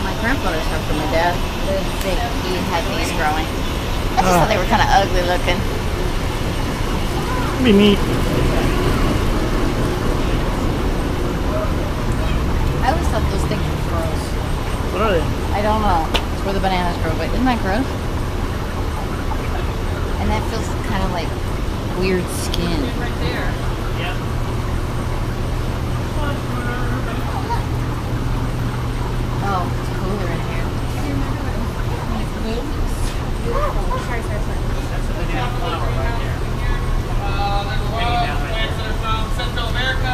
my grandfather's house from my dad. He had these growing. I just thought they were kind of ugly looking. Be neat. I always thought those things were gross. What are they? I don't know. It's where the bananas grow, but isn't that gross? And that feels kind of like weird skin. Right there. Yeah. Oh, it's cooler in here. Oh, sorry. That's a banana flower right there. There's a lot of plants that are from Central America,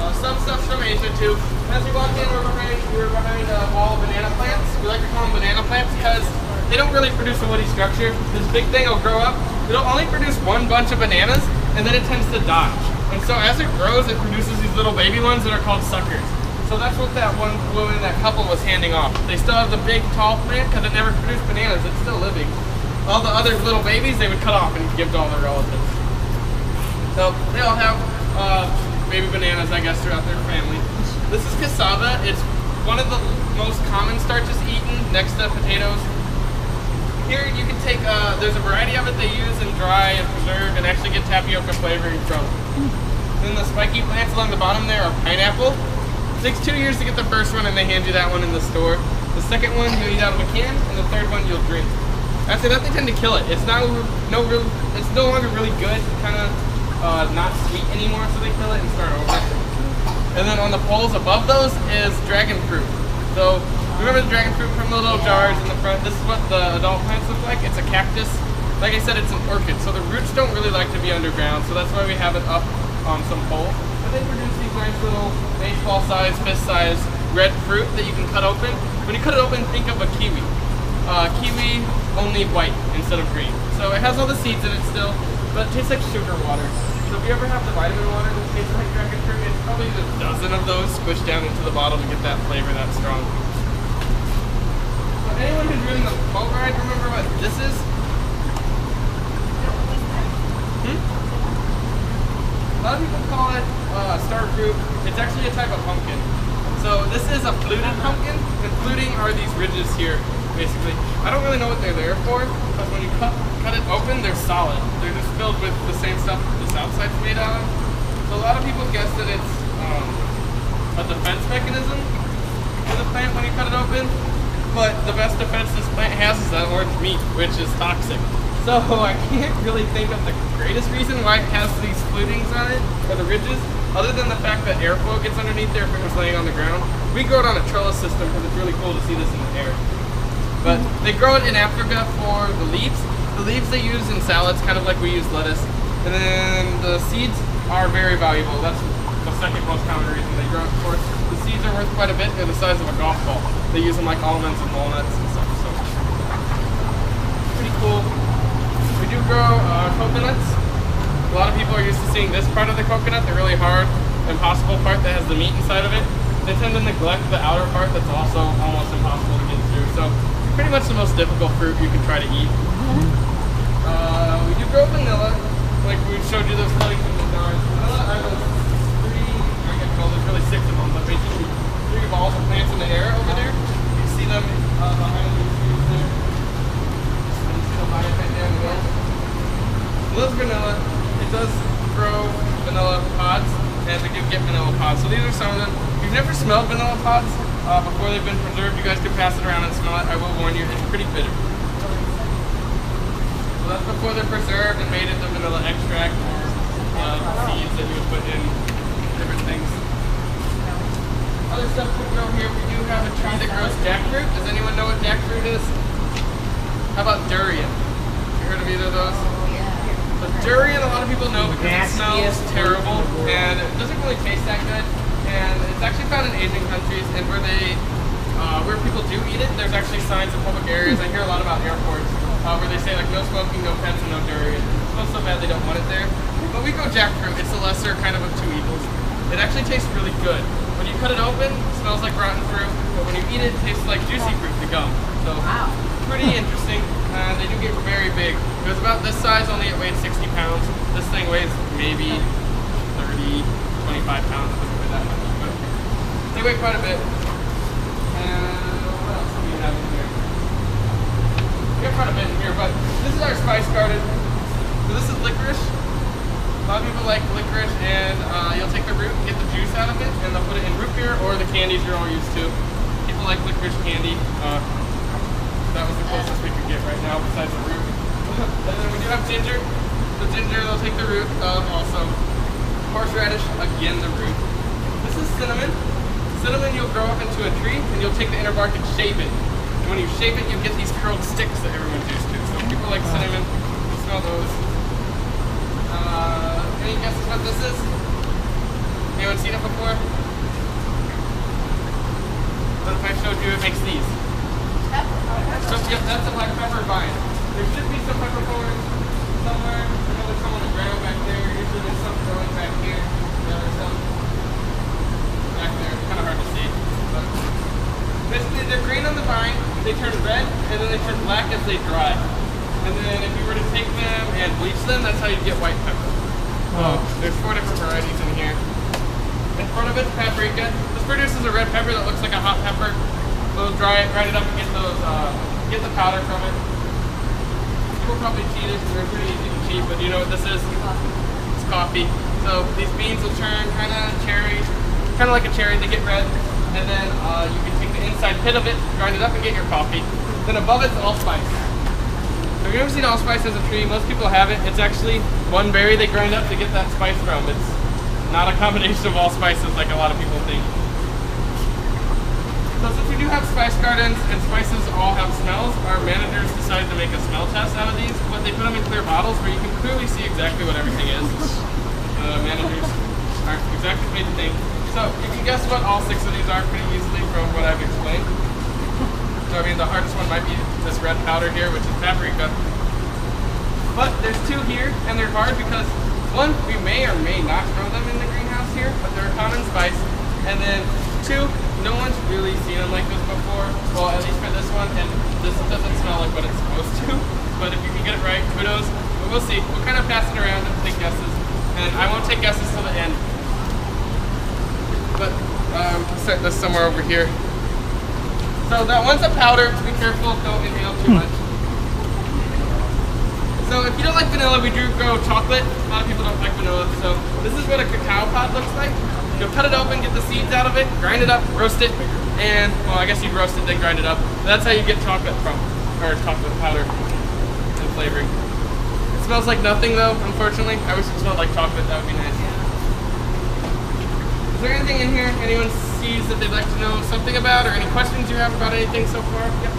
or some stuff's from Asia too. As we walked in, we were behind a wall of banana plants. We like to call them banana plants because they don't really produce a woody structure. This big thing will grow up. It'll only produce one bunch of bananas, and then it tends to die. And so as it grows, it produces these little baby ones that are called suckers. So that's what that one woman, that couple was handing off. They still have the big tall plant because it never produced bananas. It's still living. All the other little babies, they would cut off and give to all their relatives. So they all have baby bananas, I guess, throughout their family. This is cassava. It's one of the most common starches eaten next to potatoes. Here you can take, there's a variety of it they use in dry and preserved and actually get tapioca flavoring from. Then the spiky plants along the bottom there are pineapple. It takes 2 years to get the first one and they hand you that one in the store. The second one you eat out of a can, and the third one you'll drink. After that they tend to kill it. It's no longer really good, kind of not sweet anymore, so they kill it and start over. And then on the poles above those is dragon fruit. So remember the dragon fruit from the little jars in the front? This is what the adult plants look like. It's a cactus. Like I said, it's an orchid, so the roots don't really like to be underground, so that's why we have it up on some poles. But they produce these nice little baseball-sized, fist-sized red fruit that you can cut open. When you cut it open, think of a kiwi. Kiwi, only white instead of green. So it has all the seeds in it still, but it tastes like sugar water. So if you ever have the vitamin water that tastes like dragon fruit, it's probably a dozen of those squished down into the bottle to get that flavor that strong. So anyone who's doing the boat ride, remember what this is? A lot of people call it star fruit. It's actually a type of pumpkin. So this is a fluted pumpkin, and fluting are these ridges here, basically. I don't really know what they're there for, because when you cut it open, they're solid. They're just filled with the same stuff that this outside's made out of. So a lot of people guess that it's a defense mechanism for the plant when you cut it open, but the best defense this plant has is that orange meat, which is toxic. So I can't really think of the greatest reason why it has these flutings on it, or the ridges, other than the fact that airflow gets underneath there if it was laying on the ground. We grow it on a trellis system because it's really cool to see this in the air. But they grow it in Africa for the leaves. The leaves they use in salads, kind of like we use lettuce. And then the seeds are very valuable. That's the second most common reason they grow it for. The seeds are worth quite a bit. They're the size of a golf ball. They use them like almonds and walnuts and stuff. So pretty cool. We do grow coconuts. A lot of people are used to seeing this part of the coconut, the really hard, impossible part that has the meat inside of it. They tend to neglect the outer part that's also almost impossible to get through. So pretty much the most difficult fruit you can try to eat. We do grow vanilla, like we showed you those cuttings from the jars. Vanilla are those there's really 6 of them, but basically 3 balls of plants in the air over there. You see them behind the trees there. And you see the vine right down the middle. This vanilla, it does grow vanilla pods, and we do get vanilla pods. So these are some of them. If you've never smelled vanilla pods before they've been preserved, you guys can pass it around and smell it. I will warn you, it's pretty bitter. So that's before they're preserved and made into vanilla extract or seeds that you would put in different things. Other stuff we grow here, we do have a tree that grows jackfruit. Does anyone know what jackfruit is? How about durian? You heard of either of those? So durian, a lot of people know because it smells terrible and it doesn't really taste that good. And it's actually found in Asian countries, and where people do eat it, there's actually signs in public areas. I hear a lot about airports where they say like no smoking, no pets, and no durian. It smells so bad they don't want it there. But we grow jackfruit. It's the lesser kind of 2 evils. It actually tastes really good. When you cut it open, it smells like rotten fruit, but when you eat it, it tastes like juicy fruit to gum. So pretty interesting. They do get very big. It was about this size, only it weighed 60 pounds. This thing weighs maybe 30, 25 pounds. It doesn't weigh that much. But they weigh quite a bit. And what else do we have in here? We have quite a bit in here, but this is our spice garden. So this is licorice. A lot of people like licorice, and you'll take the root, get the juice out of it, and they'll put it in root beer or the candies you're all used to. People like licorice candy. That was the closest we could get right now besides the root. And then we do have ginger. The ginger, they'll take the root also. Horseradish, again the root. This is cinnamon. Cinnamon you'll grow up into a tree, and you'll take the inner bark and shave it. And when you shave it, you get these curled sticks that everyone's used to. So people like cinnamon, you smell those. Any guesses what this is? Anyone seen it before? What if I showed you it makes these? So, yeah, that's a black pepper vine. There should be some peppercorns somewhere. I know there's some on the ground back there. Usually there's some growing back here. Yeah, there's some back there. It's kind of hard to see. But basically, they're green on the vine. They turn red, and then they turn black as they dry. And then if you were to take them and bleach them, that's how you get white pepper. So there's 4 different varieties in here. In front of it's paprika. This produces a red pepper that looks like a hot pepper. We'll grind it up and get those, get the powder from it. People probably cheat it because they're pretty easy to cheat, but you know what this is? It's coffee. So these beans will turn kind of cherry, kind of like a cherry. They get red, and then you can take the inside pit of it, grind it up, and get your coffee. Then above it's allspice. Have you ever seen allspice as a tree? Most people have it. It's actually one berry they grind up to get that spice from. It's not a combination of all spices like a lot of people think. So since we do have spice gardens and spices all have smells, our managers decided to make a smell test out of these, but they put them in clear bottles where you can clearly see exactly what everything is. Managers aren't exactly made to think. So you can guess what all 6 of these are pretty easily from what I've explained. So I mean the hardest one might be this red powder here, which is paprika. But there's 2 here, and they're hard because 1, we may or may not grow them in the greenhouse here, but they're a common spice. And then 2, no one's really seen them like this before. Well, at least for this one, and this doesn't smell like what it's supposed to. But if you can get it right, kudos. But we'll see. We'll kind of pass it around and take guesses. And I won't take guesses till the end. But set this somewhere over here. So that one's a powder. Be careful, don't inhale too much. So if you don't like vanilla, we do grow chocolate. A lot of people don't like vanilla. So this is what a cacao pod looks like. You'll cut it open, get the seeds out of it, grind it up, roast it, and, well, I guess you'd roast it, then grind it up. That's how you get chocolate from, or chocolate powder and flavoring. It smells like nothing though, unfortunately. I wish it smelled like chocolate, that would be nice. Is there anything in here anyone sees that they'd like to know something about, or any questions you have about anything so far? Yep.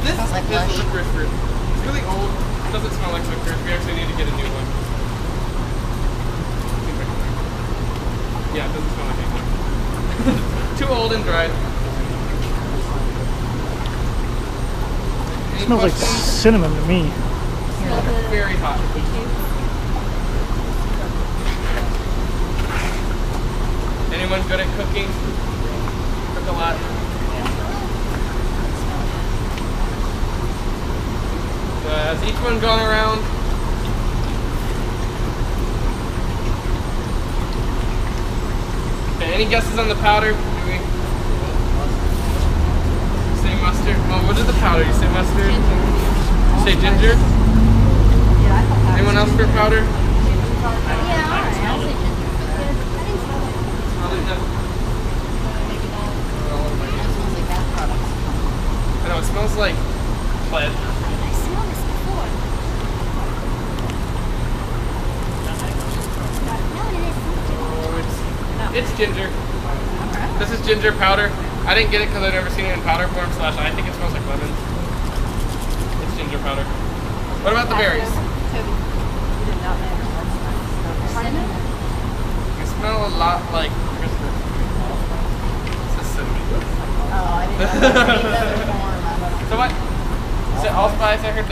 This is licorice fruit. It's really old. It doesn't smell like licorice. We actually need to get a new one. Yeah, it doesn't smell like anything. Too old and dried. It smells like cinnamon to me. Very hot. Anyone good at cooking? Cook a lot. Has each one gone around? Okay, any guesses on the powder? Say mustard. Oh, what is the powder? You say mustard? You say ginger? Anyone else for powder? I know, it smells like pled. It's ginger. This is ginger powder. I didn't get it because I've never seen it in powder form / I think it smells like lemon. It's ginger powder. What about the berries? You smell a lot like Christmas. This is cinnamon. Oh, I didn't know that. So what? Is it allspice? I heard